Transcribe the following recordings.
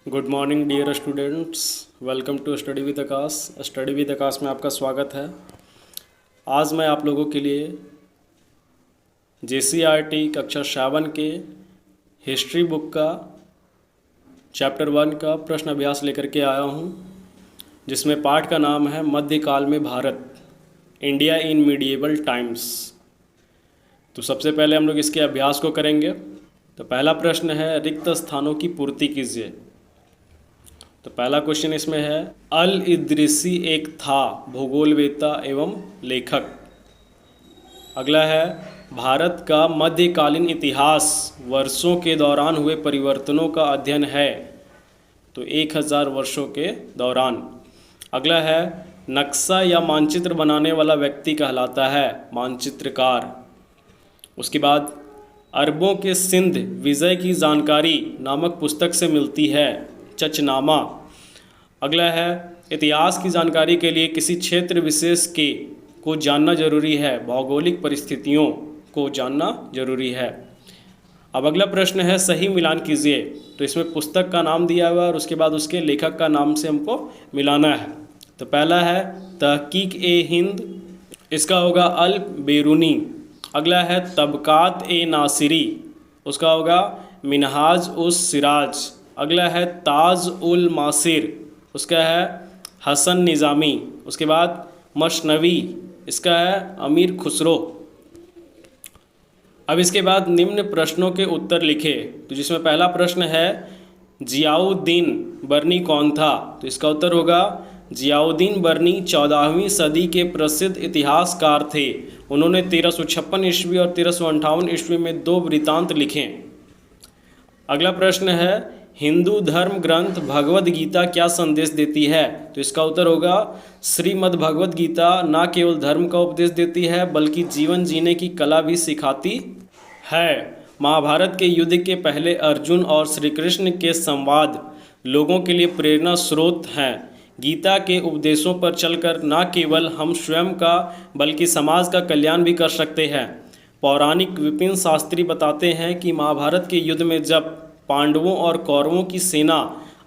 Good morning dear students. Welcome to study with Aakash. Study with Aakash में आपका स्वागत है। आज मैं आप लोगों के लिए JCRT कक्षा 7 के हिस्ट्री बुक का चैप्टर 1 का प्रश्न अभ्यास लेकर के आया हूं, जिसमें पाठ का नाम है मध्यकाल में Bharat, India in medieval times. तो सबसे पहले हम लोग इसके अभ्यास को करेंगे। तो पहला प्रश्न है, रिक्त स्थानों की पूर्ति कीजिए। तो पहला क्वेश्चन इसमें है, अल इद्रिसी एक था भूगोलवेत्ता एवं लेखक। अगला है, भारत का मध्यकालीन इतिहास वर्षों के दौरान हुए परिवर्तनों का अध्ययन है। तो 1000 वर्षों के दौरान। अगला है, नक्शा या मानचित्र बनाने वाला व्यक्ति कहलाता है मानचित्रकार। उसके बाद, अरबों के सिंध विजय की जानकारी नामक पुस्तक से मिलती है चचनामा। अगला है, इतिहास की जानकारी के लिए किसी क्षेत्र विशेष को जानना जरूरी है, भौगोलिक परिस्थितियों को जानना जरूरी है। अब अगला प्रश्न है, सही मिलान कीजिए। तो इसमें पुस्तक का नाम दिया हुआ है और उसके बाद उसके लेखक का नाम से हमको मिलाना है। तो पहला है तहकीक ए हिंद, इसका होगा अल बेरूनी। अगला है तबकात ए नासिरी, उसका होगा मिनहाज उस सिराज। अगला है ताज उल मासिर, उसका है हसन निज़ामी। उसके बाद मशनवी, इसका है अमीर खुसरो। अब इसके बाद निम्न प्रश्नों के उत्तर लिखे। तो जिसमें पहला प्रश्न है, जियाउद्दीन बर्नी कौन था? तो इसका उत्तर होगा जियाउद्दीन बर्नी 14वीं सदी के प्रसिद्ध इतिहासकार थे। उन्होंने 1356 ईस्वी और 1358 ईस्वी में 2 वृत्तांत लिखे। अगला प्रश्न है, हिंदू धर्म ग्रंथ भगवद गीता क्या संदेश देती है? तो इसका उत्तर होगा श्रीमद् भगवद गीता न केवल धर्म का उपदेश देती है बल्कि जीवन जीने की कला भी सिखाती है। महाभारत के युद्ध के पहले अर्जुन और श्री कृष्ण के संवाद लोगों के लिए प्रेरणा स्रोत हैं। गीता के उपदेशों पर चलकर न केवल हम स्वयं का बल्कि समाज का कल्याण भी कर सकते हैं। पौराणिक विपिन शास्त्री बताते हैं कि महाभारत के युद्ध में जब पांडवों और कौरवों की सेना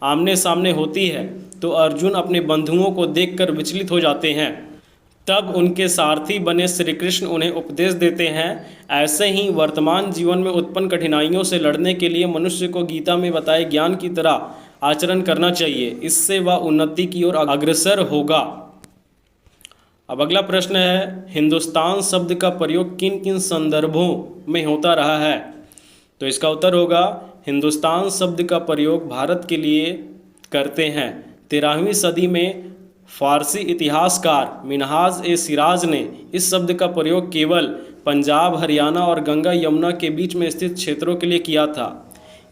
आमने सामने होती है तो अर्जुन अपने बंधुओं को देखकर विचलित हो जाते हैं। तब उनके सारथी बने श्री कृष्ण उन्हें उपदेश देते हैं। ऐसे ही वर्तमान जीवन में उत्पन्न कठिनाइयों से लड़ने के लिए मनुष्य को गीता में बताए ज्ञान की तरह आचरण करना चाहिए, इससे वह उन्नति की ओर अग्रसर होगा। अब अगला प्रश्न है, हिंदुस्तान शब्द का प्रयोग किन किन संदर्भों में होता रहा है? तो इसका उत्तर होगा हिंदुस्तान शब्द का प्रयोग भारत के लिए करते हैं। 13वीं सदी में फारसी इतिहासकार मिनहाज ए सिराज ने इस शब्द का प्रयोग केवल पंजाब, हरियाणा और गंगा यमुना के बीच में स्थित क्षेत्रों के लिए किया था।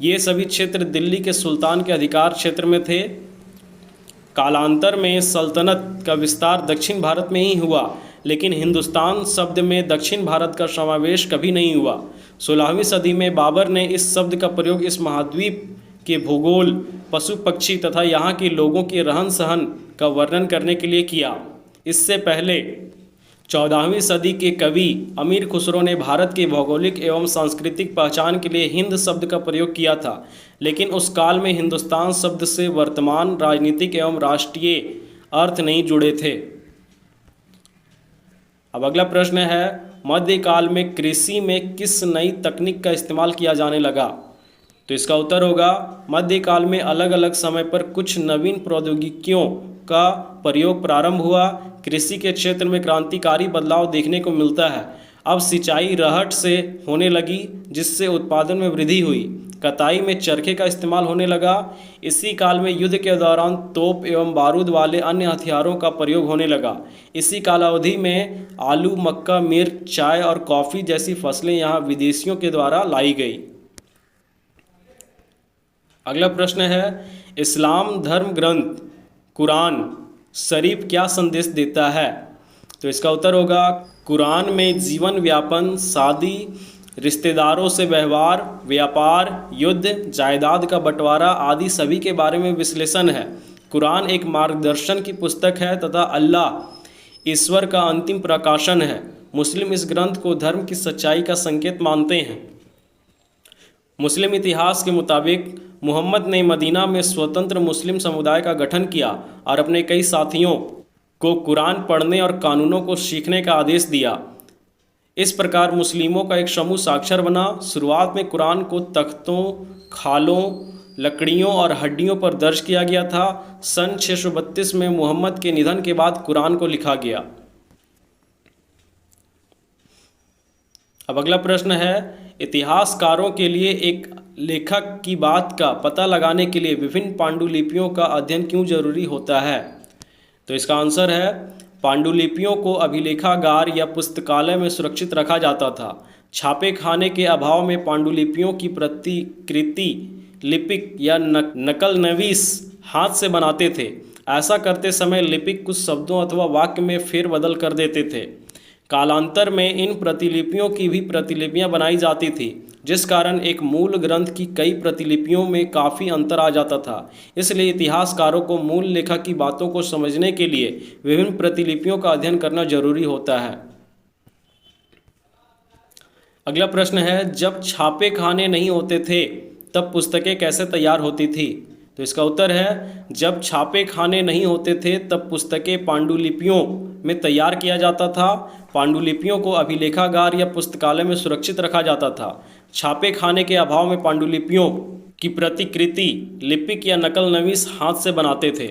ये सभी क्षेत्र दिल्ली के सुल्तान के अधिकार क्षेत्र में थे। कालांतर में सल्तनत का विस्तार दक्षिण भारत में ही हुआ, लेकिन हिंदुस्तान शब्द में दक्षिण भारत का समावेश कभी नहीं हुआ। 16वीं सदी में बाबर ने इस शब्द का प्रयोग इस महाद्वीप के भूगोल, पशु पक्षी तथा यहाँ के लोगों के रहन सहन का वर्णन करने के लिए किया। इससे पहले 14वीं सदी के कवि अमीर खुसरो ने भारत की भौगोलिक एवं सांस्कृतिक पहचान के लिए हिंद शब्द का प्रयोग किया था, लेकिन उस काल में हिंदुस्तान शब्द से वर्तमान राजनीतिक एवं राष्ट्रीय अर्थ नहीं जुड़े थे। अब अगला प्रश्न है, मध्यकाल में कृषि में किस नई तकनीक का इस्तेमाल किया जाने लगा? तो इसका उत्तर होगा मध्यकाल में अलग अलग समय पर कुछ नवीन प्रौद्योगिकियों का प्रयोग प्रारंभ हुआ। कृषि के क्षेत्र में क्रांतिकारी बदलाव देखने को मिलता है। अब सिंचाई रहट से होने लगी, जिससे उत्पादन में वृद्धि हुई। कताई में चरखे का इस्तेमाल होने लगा। इसी काल में युद्ध के दौरान तोप एवं बारूद वाले अन्य हथियारों का प्रयोग होने लगा। इसी कालावधि में आलू, मक्का, मिर्च, चाय और कॉफ़ी जैसी फसलें यहाँ विदेशियों के द्वारा लाई गई। अगला प्रश्न है, इस्लाम धर्म ग्रंथ कुरान शरीफ क्या संदेश देता है? तो इसका उत्तर होगा कुरान में जीवन व्यापन, शादी, रिश्तेदारों से व्यवहार, व्यापार, युद्ध, जायदाद का बंटवारा आदि सभी के बारे में विश्लेषण है। कुरान एक मार्गदर्शन की पुस्तक है तथा अल्लाह ईश्वर का अंतिम प्रकाशन है। मुस्लिम इस ग्रंथ को धर्म की सच्चाई का संकेत मानते हैं। मुस्लिम इतिहास के मुताबिक मोहम्मद ने मदीना में स्वतंत्र मुस्लिम समुदाय का गठन किया और अपने कई साथियों को कुरान पढ़ने और कानूनों को सीखने का आदेश दिया। इस प्रकार मुस्लिमों का एक समूह साक्षर बना। शुरुआत में कुरान को तख्तों, खालों, लकड़ियों और हड्डियों पर दर्ज किया गया था। सन 632 में मोहम्मद के निधन के बाद कुरान को लिखा गया। अब अगला प्रश्न है, इतिहासकारों के लिए एक लेखक की बात का पता लगाने के लिए विभिन्न पांडुलिपियों का अध्ययन क्यों जरूरी होता है? तो इसका आंसर है, पांडुलिपियों को अभिलेखागार या पुस्तकालय में सुरक्षित रखा जाता था। छापे खाने के अभाव में पांडुलिपियों की प्रतिकृति लिपिक या नकल नवीस हाथ से बनाते थे। ऐसा करते समय लिपिक कुछ शब्दों अथवा वाक्य में फेरबदल कर देते थे। कालांतर में इन प्रतिलिपियों की भी प्रतिलिपियां बनाई जाती थी, जिस कारण एक मूल ग्रंथ की कई प्रतिलिपियों में काफ़ी अंतर आ जाता था। इसलिए इतिहासकारों को मूल लेखक की बातों को समझने के लिए विभिन्न प्रतिलिपियों का अध्ययन करना जरूरी होता है। अगला प्रश्न है, जब छापे खाने नहीं होते थे तब पुस्तकें कैसे तैयार होती थी? तो इसका उत्तर है, जब छापे खाने नहीं होते थे तब पुस्तकें पांडुलिपियों में तैयार किया जाता था। पांडुलिपियों को अभिलेखागार या पुस्तकालय में सुरक्षित रखा जाता था। छापे खाने के अभाव में पांडुलिपियों की प्रतिकृति लिपिक या नकल नवीस हाथ से बनाते थे।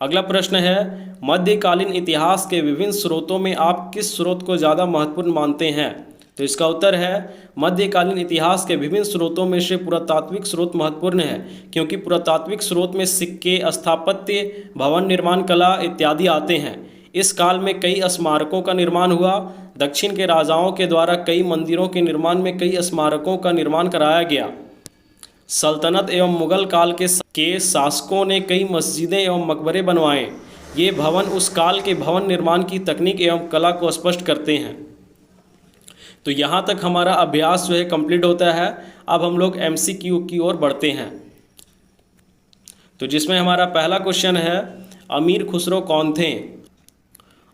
अगला प्रश्न है, मध्यकालीन इतिहास के विभिन्न स्रोतों में आप किस स्रोत को ज़्यादा महत्वपूर्ण मानते हैं? तो इसका उत्तर है, मध्यकालीन इतिहास के विभिन्न स्रोतों में से पुरातात्विक स्रोत महत्वपूर्ण है, क्योंकि पुरातात्विक स्रोत में सिक्के, स्थापत्य, भवन निर्माण कला इत्यादि आते हैं। इस काल में कई स्मारकों का निर्माण हुआ। दक्षिण के राजाओं के द्वारा कई मंदिरों के निर्माण में कई स्मारकों का निर्माण कराया गया। सल्तनत एवं मुगल काल के शासकों ने कई मस्जिदें एवं मकबरे बनवाए। ये भवन उस काल के भवन निर्माण की तकनीक एवं कला को स्पष्ट करते हैं। तो यहाँ तक हमारा अभ्यास जो है कंप्लीट होता है। अब हम लोग MCQ की ओर बढ़ते हैं। तो जिसमें हमारा पहला क्वेश्चन है, अमीर खुसरो कौन थे?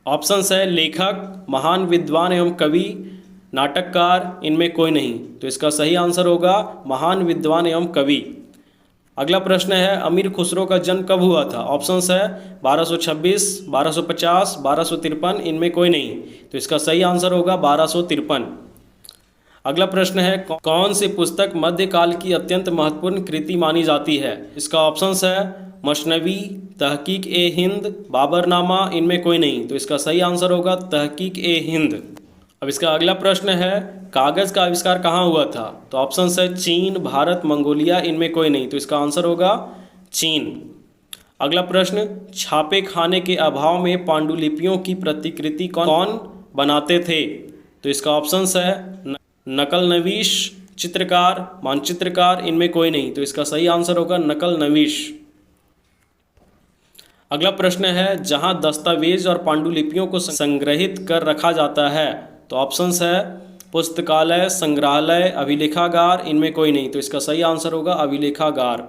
ऑप्शंस है, लेखक, महान विद्वान एवं कवि, नाटककार, इनमें कोई नहीं। तो इसका सही आंसर होगा महान विद्वान एवं कवि। अगला प्रश्न है, अमीर खुसरो का जन्म कब हुआ था? ऑप्शंस है 1226, 1250, 1253, इनमें कोई नहीं। तो इसका सही आंसर होगा 1253। अगला प्रश्न है, कौन सी पुस्तक मध्यकाल की अत्यंत महत्वपूर्ण कृति मानी जाती है? इसका ऑप्शंस है मसनवी, तहकीक ए हिंद, बाबरनामा, इनमें कोई नहीं। तो इसका सही आंसर होगा तहकीक ए हिंद। अब इसका अगला प्रश्न है, कागज़ का आविष्कार कहाँ हुआ था? तो ऑप्शंस है चीन, भारत, मंगोलिया, इनमें कोई नहीं। तो इसका आंसर होगा चीन। अगला प्रश्न, छापे खाने के अभाव में पांडुलिपियों की प्रतिकृति कौन बनाते थे? तो इसका ऑप्शंस है नकल नवीश, चित्रकार, मानचित्रकार, इनमें कोई नहीं। तो इसका सही आंसर होगा नकल नवीश। अगला प्रश्न है, जहां दस्तावेज और पांडुलिपियों को संग्रहित कर रखा जाता है। तो ऑप्शंस है पुस्तकालय, संग्रहालय, अभिलेखागार, इनमें कोई नहीं। तो इसका सही आंसर होगा अभिलेखागार।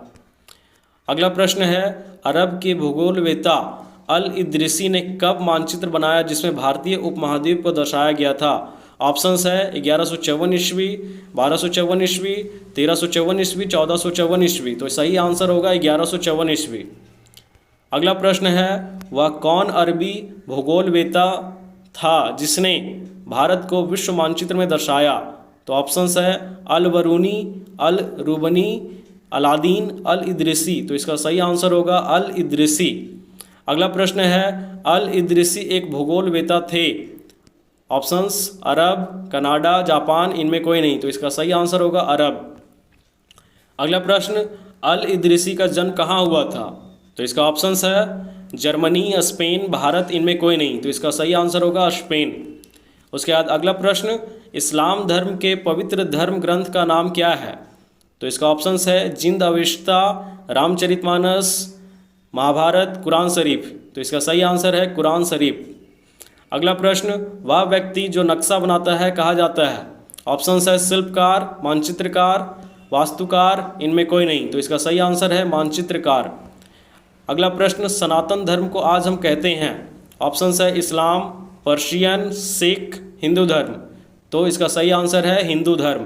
अगला प्रश्न है, अरब के भूगोलवेत्ता अल इद्रिसी ने कब मानचित्र बनाया जिसमें भारतीय उपमहाद्वीप को दर्शाया गया था? ऑप्शंस है 1154 ईस्वी, 1254 ईस्वी, 1354 ईस्वी, 1454 ईस्वी। तो सही आंसर होगा 1154 ईस्वी। अगला प्रश्न है, वह कौन अरबी भूगोलवेत्ता था जिसने भारत को विश्व मानचित्र में दर्शाया? तो ऑप्शंस है अल बरूनी, अल रूबनी, अलादीन, अल इद्रिसी। तो इसका सही आंसर होगा अल इद्रिसी। अगला प्रश्न है, अल इद्रिसी एक भूगोलवेत्ता थे। ऑप्शंस अरब, कनाडा, जापान, इनमें कोई नहीं। तो इसका सही आंसर होगा अरब। अगला प्रश्न, अल इद्रिसी का जन्म कहाँ हुआ था? तो इसका ऑप्शंस है जर्मनी, स्पेन, भारत, इनमें कोई नहीं। तो इसका सही आंसर होगा स्पेन। उसके बाद अगला प्रश्न, इस्लाम धर्म के पवित्र धर्म ग्रंथ का नाम क्या है? तो इसका ऑप्शंस है जिंद अविष्ता, रामचरितमानस, महाभारत, कुरान शरीफ। तो इसका सही आंसर है कुरान शरीफ। अगला प्रश्न, वह व्यक्ति जो नक्शा बनाता है कहा जाता है? ऑप्शंस है शिल्पकार, मानचित्रकार, वास्तुकार, इनमें कोई नहीं। तो इसका सही आंसर है मानचित्रकार। अगला प्रश्न, सनातन धर्म को आज हम कहते हैं? ऑप्शंस है इस्लाम, पर्शियन, सिख, हिंदू धर्म। तो इसका सही आंसर है हिंदू धर्म।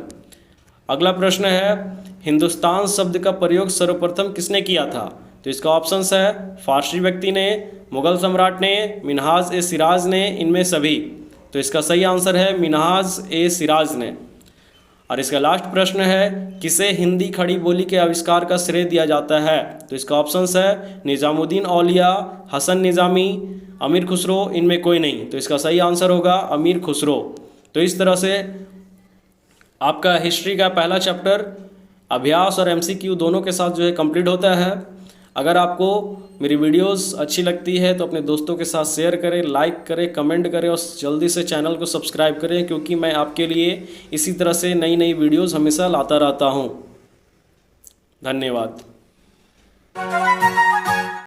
अगला प्रश्न है, हिंदुस्तान शब्द का प्रयोग सर्वप्रथम किसने किया था? तो इसका ऑप्शंस है फारसी व्यक्ति ने, मुगल सम्राट ने, मिन्हाज ए सिराज ने, इनमें सभी। तो इसका सही आंसर है मिन्हाज ए सिराज ने। और इसका लास्ट प्रश्न है, किसे हिंदी खड़ी बोली के आविष्कार का श्रेय दिया जाता है? तो इसका ऑप्शंस है निज़ामुद्दीन औलिया, हसन निज़ामी, अमीर खुसरो, इनमें कोई नहीं। तो इसका सही आंसर होगा अमीर खुसरो। तो इस तरह से आपका हिस्ट्री का पहला चैप्टर अभ्यास और एमसीक्यू दोनों के साथ जो है कंप्लीट होता है। अगर आपको मेरी वीडियोस अच्छी लगती है तो अपने दोस्तों के साथ शेयर करें, लाइक करें, कमेंट करें और जल्दी से चैनल को सब्सक्राइब करें, क्योंकि मैं आपके लिए इसी तरह से नई नई वीडियोस हमेशा लाता रहता हूँ। धन्यवाद।